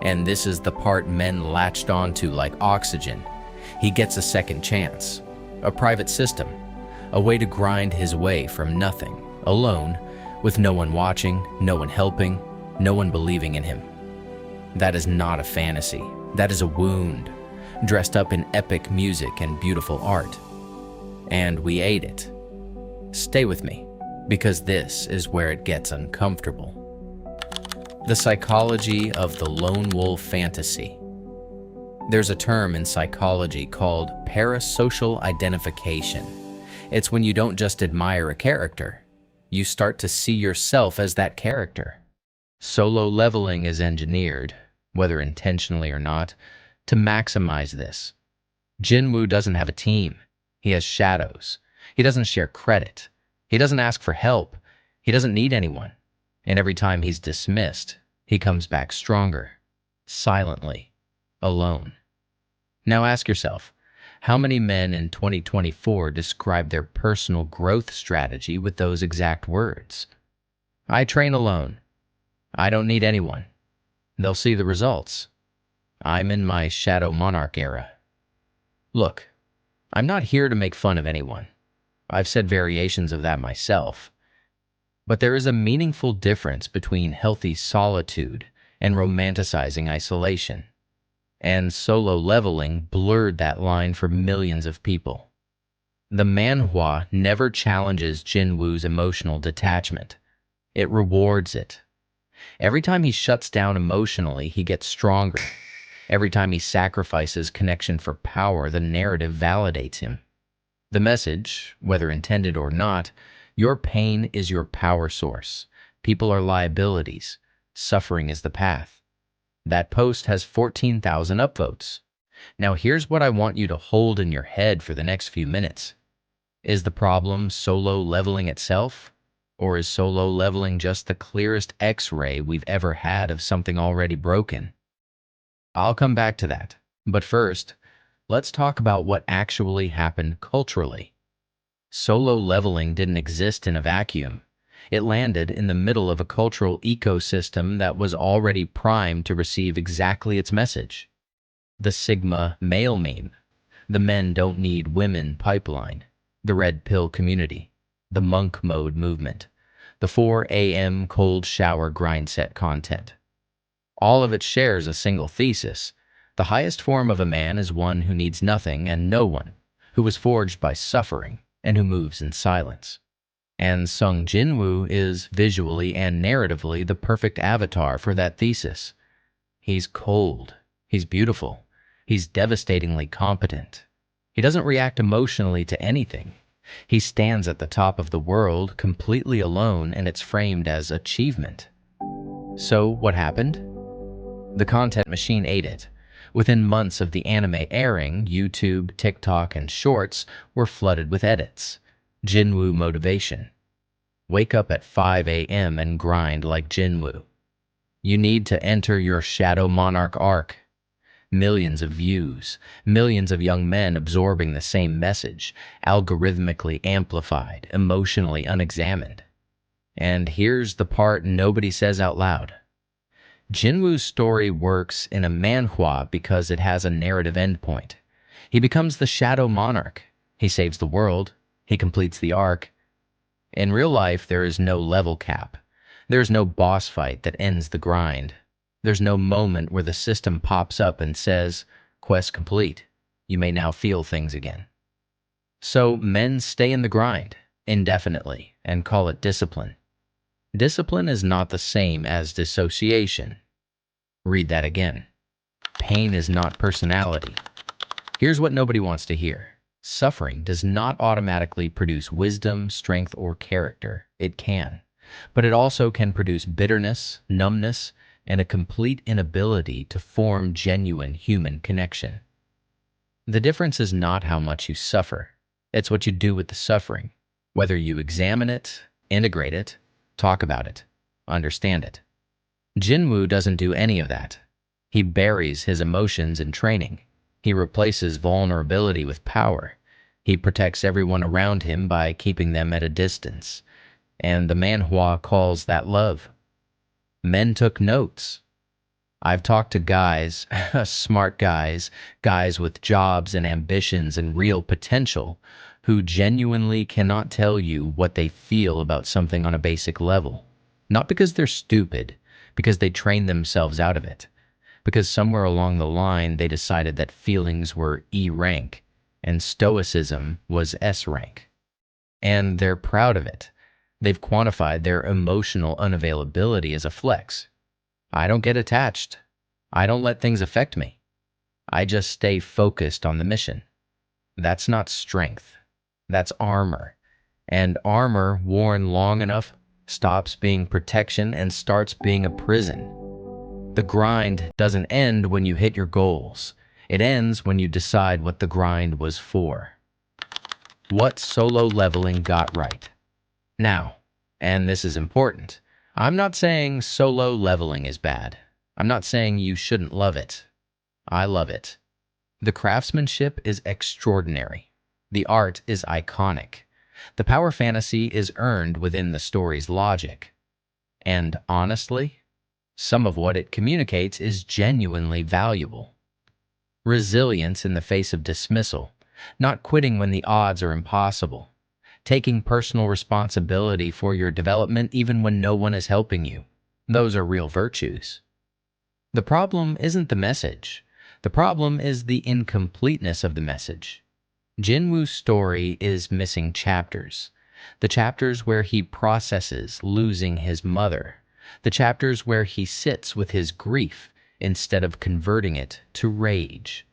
And this is the part men latched onto like oxygen. He gets a second chance, a private system, a way to grind his way from nothing, alone, with no one watching, no one helping, no one believing in him. That is not a fantasy. That is a wound, dressed up in epic music and beautiful art. And we ate it. Stay with me, because this is where it gets uncomfortable. The psychology of the lone wolf fantasy. There's a term in psychology called parasocial identification. It's when you don't just admire a character, you start to see yourself as that character. Solo leveling is engineered, whether intentionally or not, to maximize this. Jinwoo doesn't have a team. He has shadows. He doesn't share credit. He doesn't ask for help. He doesn't need anyone. And every time he's dismissed, he comes back stronger, silently, alone. Now ask yourself, how many men in 2024 describe their personal growth strategy with those exact words? I train alone. I don't need anyone. They'll see the results. I'm in my Shadow Monarch era. Look, I'm not here to make fun of anyone. I've said variations of that myself. But there is a meaningful difference between healthy solitude and romanticizing isolation. And solo leveling blurred that line for millions of people. The Manhwa never challenges Jinwoo's emotional detachment. It rewards it. Every time he shuts down emotionally, he gets stronger. Every time he sacrifices connection for power, the narrative validates him. The message, whether intended or not, your pain is your power source. People are liabilities. Suffering is the path. That post has 14,000 upvotes. Now here's what I want you to hold in your head for the next few minutes. Is the problem solo leveling itself? Or is solo leveling just the clearest X-ray we've ever had of something already broken? I'll come back to that. But first, let's talk about what actually happened culturally. Solo leveling didn't exist in a vacuum. It landed in the middle of a cultural ecosystem that was already primed to receive exactly its message. The Sigma male meme, the men don't need women pipeline, the red pill community, the monk mode movement, the 4 a.m. cold shower grind set content. All of it shares a single thesis. The highest form of a man is one who needs nothing and no one, who was forged by suffering, and who moves in silence. And Sung Jinwoo is, visually and narratively, the perfect avatar for that thesis. He's cold. He's beautiful. He's devastatingly competent. He doesn't react emotionally to anything. He stands at the top of the world, completely alone, and it's framed as achievement. So, what happened? The content machine ate it. Within months of the anime airing, YouTube, TikTok, and Shorts were flooded with edits. Jinwoo motivation. Wake up at 5 a.m. and grind like Jinwoo. You need to enter your Shadow Monarch arc. Millions of views, millions of young men absorbing the same message, algorithmically amplified, emotionally unexamined. And here's the part nobody says out loud. Jinwoo's story works in a manhwa because it has a narrative endpoint. He becomes the Shadow Monarch. He saves the world. He completes the arc. In real life, there is no level cap. There is no boss fight that ends the grind. There's no moment where the system pops up and says, "Quest complete. You may now feel things again." So men stay in the grind indefinitely and call it discipline. Discipline is not the same as dissociation. Read that again. Pain is not personality. Here's what nobody wants to hear. Suffering does not automatically produce wisdom, strength, or character. It can. But it also can produce bitterness, numbness, and a complete inability to form genuine human connection. The difference is not how much you suffer. It's what you do with the suffering. Whether you examine it, integrate it, talk about it, understand it. Jinwoo doesn't do any of that. He buries his emotions in training. He replaces vulnerability with power. He protects everyone around him by keeping them at a distance. And the manhwa calls that love. Men took notes. I've talked to guys, smart guys, guys with jobs and ambitions and real potential, who genuinely cannot tell you what they feel about something on a basic level. Not because they're stupid, because they trained themselves out of it. Because somewhere along the line they decided that feelings were E rank and stoicism was S rank. And they're proud of it. They've quantified their emotional unavailability as a flex. I don't get attached. I don't let things affect me. I just stay focused on the mission. That's not strength. That's armor. And armor worn long enough stops being protection and starts being a prison. The grind doesn't end when you hit your goals. It ends when you decide what the grind was for. What solo leveling got right. Now, and this is important, I'm not saying solo leveling is bad. I'm not saying you shouldn't love it. I love it. The craftsmanship is extraordinary. The art is iconic. The power fantasy is earned within the story's logic. And honestly, some of what it communicates is genuinely valuable. Resilience in the face of dismissal, not quitting when the odds are impossible, taking personal responsibility for your development even when no one is helping you. Those are real virtues. The problem isn't the message. The problem is the incompleteness of the message. Jinwoo's story is missing chapters. The chapters where he processes losing his mother. The chapters where he sits with his grief instead of converting it to rage.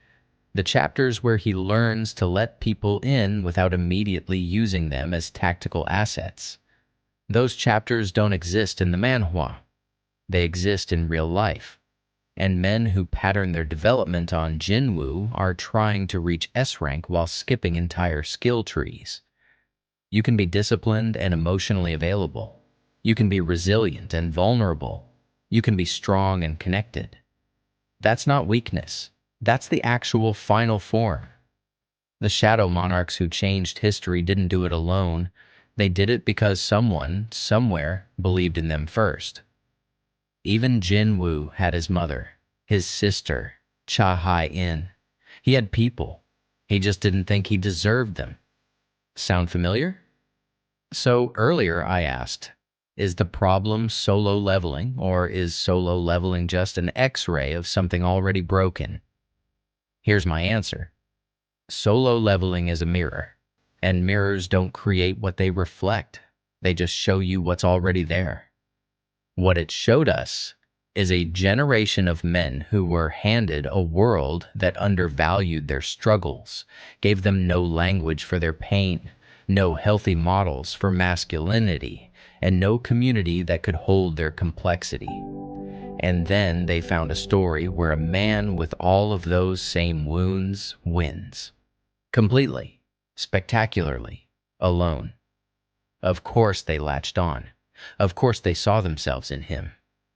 The chapters where he learns to let people in without immediately using them as tactical assets. Those chapters don't exist in the manhwa. They exist in real life. And men who pattern their development on Jinwoo are trying to reach S rank while skipping entire skill trees. You can be disciplined and emotionally available. You can be resilient and vulnerable. You can be strong and connected. That's not weakness. That's the actual final form. The shadow monarchs who changed history didn't do it alone. They did it because someone, somewhere, believed in them first. Even Jinwoo had his mother, his sister, Cha Hai-in. He had people. He just didn't think he deserved them. Sound familiar? So earlier I asked, is the problem solo leveling, or is solo leveling just an X-ray of something already broken? Here's my answer. Solo leveling is a mirror, and mirrors don't create what they reflect. They just show you what's already there. What it showed us is a generation of men who were handed a world that undervalued their struggles, gave them no language for their pain, no healthy models for masculinity, and no community that could hold their complexity. And then they found a story where a man with all of those same wounds wins. Completely, spectacularly, alone. Of course they latched on. Of course they saw themselves in him.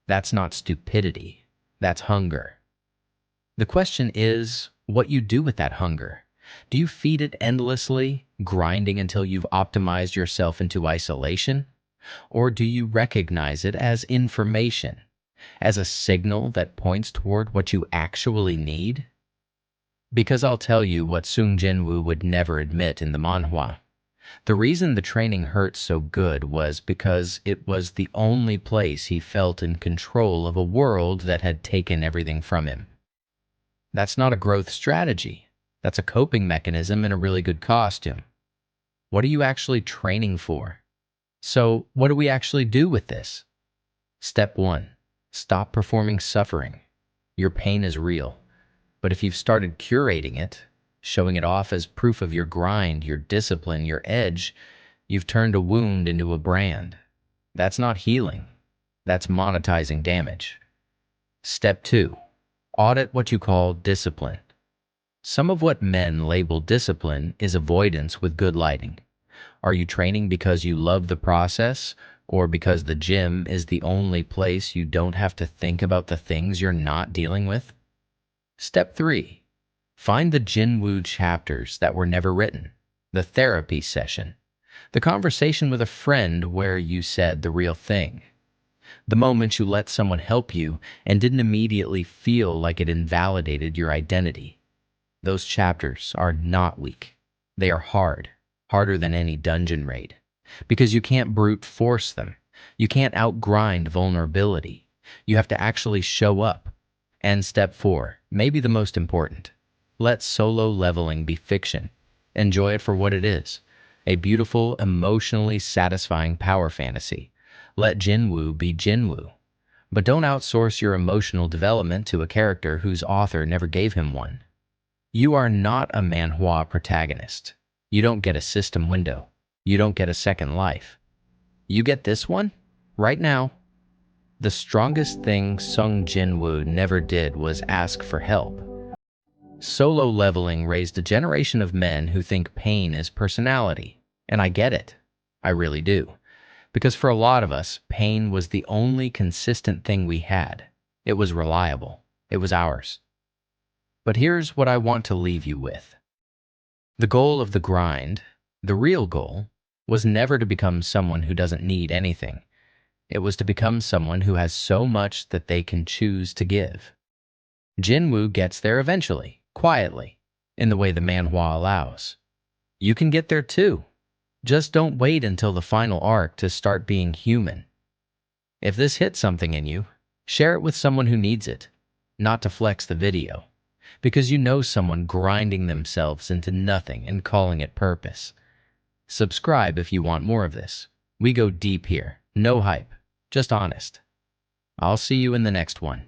That's not stupidity. That's hunger. The question is what you do with that hunger. Do you feed it endlessly, grinding until you've optimized yourself into isolation? Or do you recognize it as information, as a signal that points toward what you actually need? Because I'll tell you what Sung Jinwoo would never admit in the manhwa. The reason the training hurt so good was because it was the only place he felt in control of a world that had taken everything from him. That's not a growth strategy. That's a coping mechanism in a really good costume. What are you actually training for? So, what do we actually do with this? Step 1. Stop performing suffering. Your pain is real. But if you've started curating it, showing it off as proof of your grind, your discipline, your edge, you've turned a wound into a brand. That's not healing. That's monetizing damage. Step 2. Audit what you call discipline. Some of what men label discipline is avoidance with good lighting. Are you training because you love the process, or because the gym is the only place you don't have to think about the things you're not dealing with? Step 3. Find the Jinwoo chapters that were never written. The therapy session. The conversation with a friend where you said the real thing. The moment you let someone help you and didn't immediately feel like it invalidated your identity. Those chapters are not weak. They are hard, harder than any dungeon raid. Because you can't brute force them. You can't outgrind vulnerability. You have to actually show up. And step 4, maybe the most important. Let solo leveling be fiction. Enjoy it for what it is. A beautiful, emotionally satisfying power fantasy. Let Jinwoo be Jinwoo. But don't outsource your emotional development to a character whose author never gave him one. You are not a manhwa protagonist. You don't get a system window. You don't get a second life. You get this one? Right now. The strongest thing Sung Jinwoo never did was ask for help. Solo leveling raised a generation of men who think pain is personality. And I get it. I really do. Because for a lot of us, pain was the only consistent thing we had. It was reliable. It was ours. But here's what I want to leave you with. The goal of the grind, the real goal, was never to become someone who doesn't need anything. It was to become someone who has so much that they can choose to give. Jinwoo gets there eventually, quietly, in the way the manhwa allows. You can get there too. Just don't wait until the final arc to start being human. If this hit something in you, share it with someone who needs it, not to flex the video, because you know someone grinding themselves into nothing and calling it purpose. Subscribe if you want more of this. We go deep here. No hype, just honest. I'll see you in the next one.